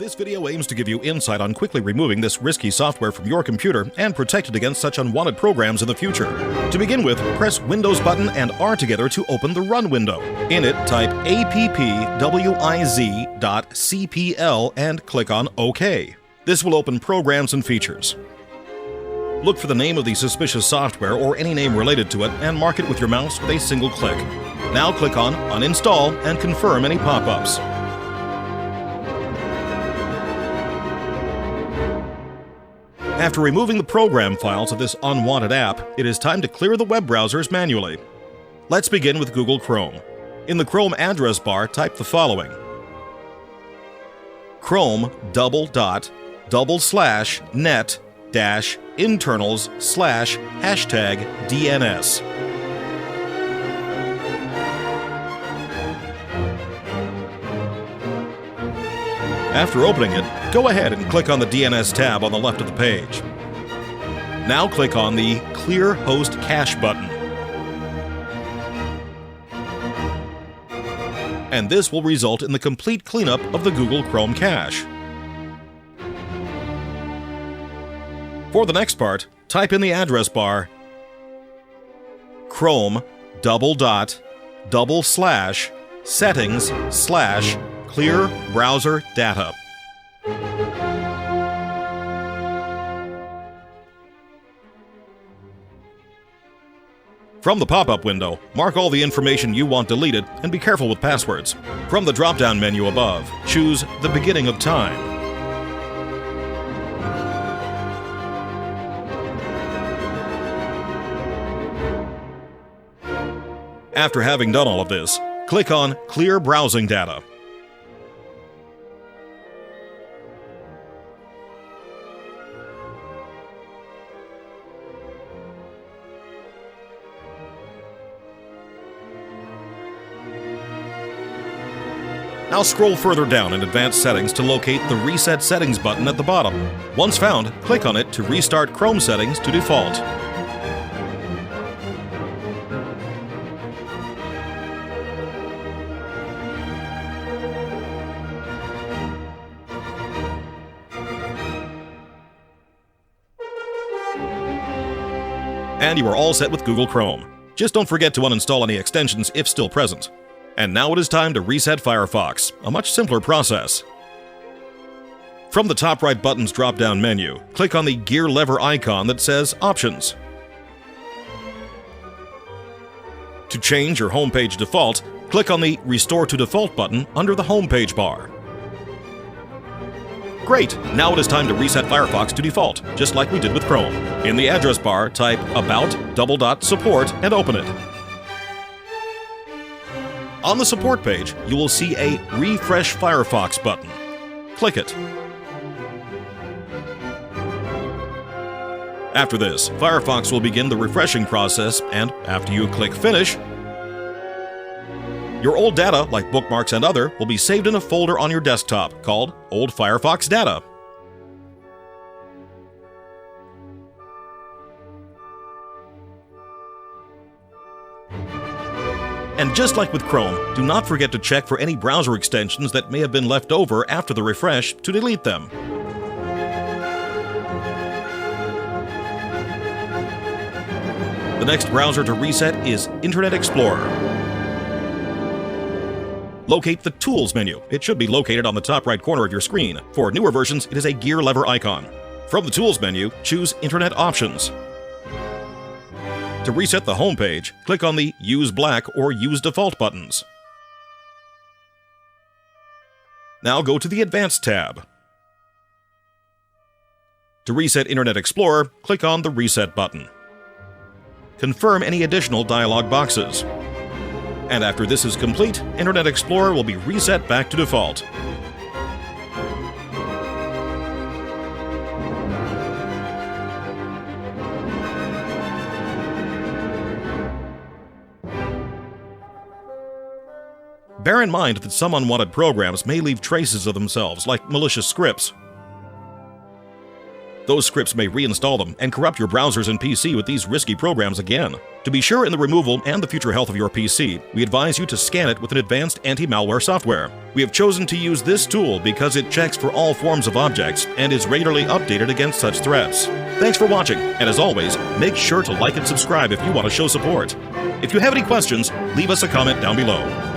This video aims to give you insight on quickly removing this risky software from your computer and protect it against such unwanted programs in the future. To begin with, press Windows button and R together to open the Run window. In it, type appwiz.cpl and click on OK. This will open Programs and Features. Look for the name of the suspicious software or any name related to it and mark it with your mouse with a single click. Now click on Uninstall and confirm any pop-ups. After removing the program files of this unwanted app, it is time to clear the web browsers manually. Let's begin with Google Chrome. In the Chrome address bar, type the following: chrome:/net-internals/#DNS. After opening it, go ahead and click on the DNS tab on the left of the page. Now click on the Clear Host Cache button. And this will result in the complete cleanup of the Google Chrome cache. For the next part, type in the address bar chrome://settings/clear browser data. From the pop-up window, mark all the information you want deleted and be careful with passwords. From the drop-down menu above, choose the beginning of time. After having done all of this, click on Clear Browsing Data. Now scroll further down in Advanced Settings to locate the Reset Settings button at the bottom. Once found, click on it to restart Chrome settings to default. And you are all set with Google Chrome. Just don't forget to uninstall any extensions if still present. And now it is time to reset Firefox, a much simpler process. From the top right button's drop-down menu, click on the gear lever icon that says Options. To change your homepage default, click on the Restore to Default button under the homepage bar. Great! Now it is time to reset Firefox to default, just like we did with Chrome. In the address bar, type About:/Support and open it. On the support page, you will see a Refresh Firefox button. Click it. After this, Firefox will begin the refreshing process, and after you click Finish, your old data, like bookmarks and other, will be saved in a folder on your desktop called Old Firefox Data. And just like with Chrome, do not forget to check for any browser extensions that may have been left over after the refresh to delete them. The next browser to reset is Internet Explorer. Locate the Tools menu. It should be located on the top right corner of your screen. For newer versions, it is a gear lever icon. From the Tools menu, choose Internet Options. To reset the home page, click on the Use Black or Use Default buttons. Now go to the Advanced tab. To reset Internet Explorer, click on the Reset button. Confirm any additional dialog boxes. And after this is complete, Internet Explorer will be reset back to default. Bear in mind that some unwanted programs may leave traces of themselves, like malicious scripts. Those scripts may reinstall them and corrupt your browsers and PC with these risky programs again. To be sure in the removal and the future health of your PC, we advise you to scan it with an advanced anti-malware software. We have chosen to use this tool because it checks for all forms of objects and is regularly updated against such threats. Thanks for watching, and as always, make sure to like and subscribe if you want to show support. If you have any questions, leave us a comment down below.